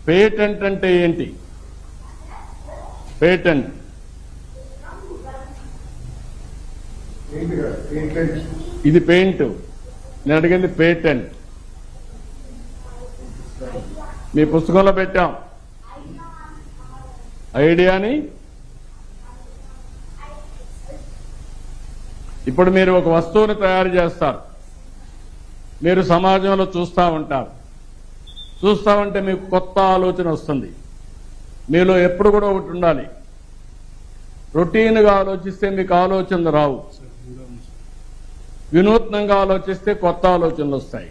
Patent అంటే ఏంటి? Patent ఇది పెయింట్, నేను అడిగింది పేటెంట్. మీ పుస్తకంలో పెట్టాం ఐడియాని. ఇప్పుడు మీరు ఒక వస్తువుని తయారు చేస్తారు, మీరు సమాజంలో చూస్తూ ఉంటారు. చూస్తూ ఉంటే మీకు కొత్త ఆలోచన వస్తుంది. మీలో ఎప్పుడు కూడా ఒకటి ఉండాలి, రొటీన్గా ఆలోచిస్తే మీకు ఆలోచనలు రావు, వినూత్నంగా ఆలోచిస్తే కొత్త ఆలోచనలు వస్తాయి.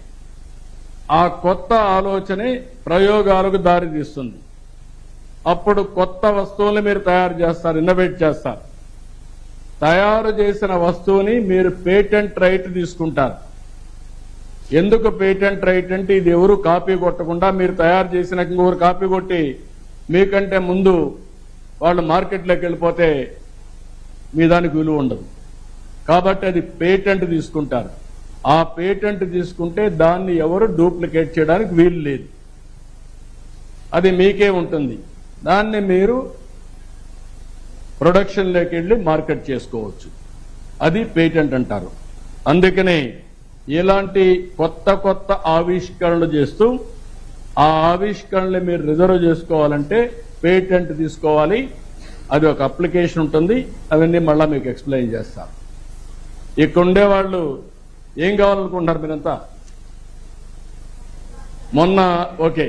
ఆ కొత్త ఆలోచనే ప్రయోగాలకు దారితీస్తుంది. అప్పుడు కొత్త వస్తువుల్ని మీరు తయారు చేస్తారు, ఇన్నోవేట్ చేస్తారు. తయారు చేసిన వస్తువుని మీరు పేటెంట్ రైట్ తీసుకుంటారు. ఎందుకు పేటెంట్ రైట్ అంటే ఇది ఎవరు కాపీ కొట్టకుండా, మీరు తయారు చేసిన ఇంకొకరు కాపీ కొట్టి మీకంటే ముందు వాళ్ళు మార్కెట్లోకి వెళ్ళిపోతే మీ దానికి విలువ ఉండదు. కాబట్టి అది పేటెంట్ తీసుకుంటారు. ఆ పేటెంట్ తీసుకుంటే దాన్ని ఎవరు డూప్లికేట్ చేయడానికి వీలు లేదు, అది మీకే ఉంటుంది. దాన్ని మీరు ప్రొడక్షన్లోకి వెళ్ళి మార్కెట్ చేసుకోవచ్చు. అది పేటెంట్ అంటారు. అందుకనే ఇలాంటి కొత్త కొత్త ఆవిష్కరణలు చేస్తూ ఆ ఆవిష్కరణలు మీరు రిజర్వ్ చేసుకోవాలంటే పేటెంట్ తీసుకోవాలి. అది ఒక అప్లికేషన్ ఉంటుంది, అవన్నీ మళ్ళా మీకు ఎక్స్ప్లెయిన్ చేస్తారు. ఇక్కడ ఉండేవాళ్ళు ఏం కావాలనుకుంటున్నారు మీరంతా? మొన్న ఓకే,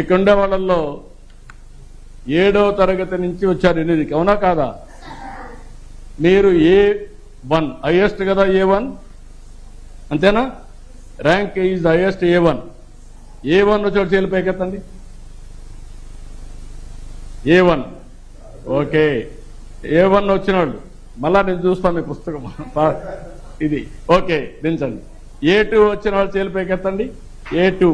ఇక్కడ ఉండే వాళ్ళల్లో 7వ తరగతి నుంచి వచ్చారు 8కి, అవునా కాదా? మీరు A1 హైయెస్ట్ కదా, A1 అంతేనా? ర్యాంక్ ఈజ్ హైయెస్ట్ A1 వచ్చాడు, చేలు పైకెత్తండి. A1 ఓకే, A1 వచ్చిన వాళ్ళు మళ్ళా నేను చూస్తాను మీ పుస్తకం ఇది ఓకే దించండి. A2 వచ్చిన వాళ్ళు చేలు పైకెత్తండి. A2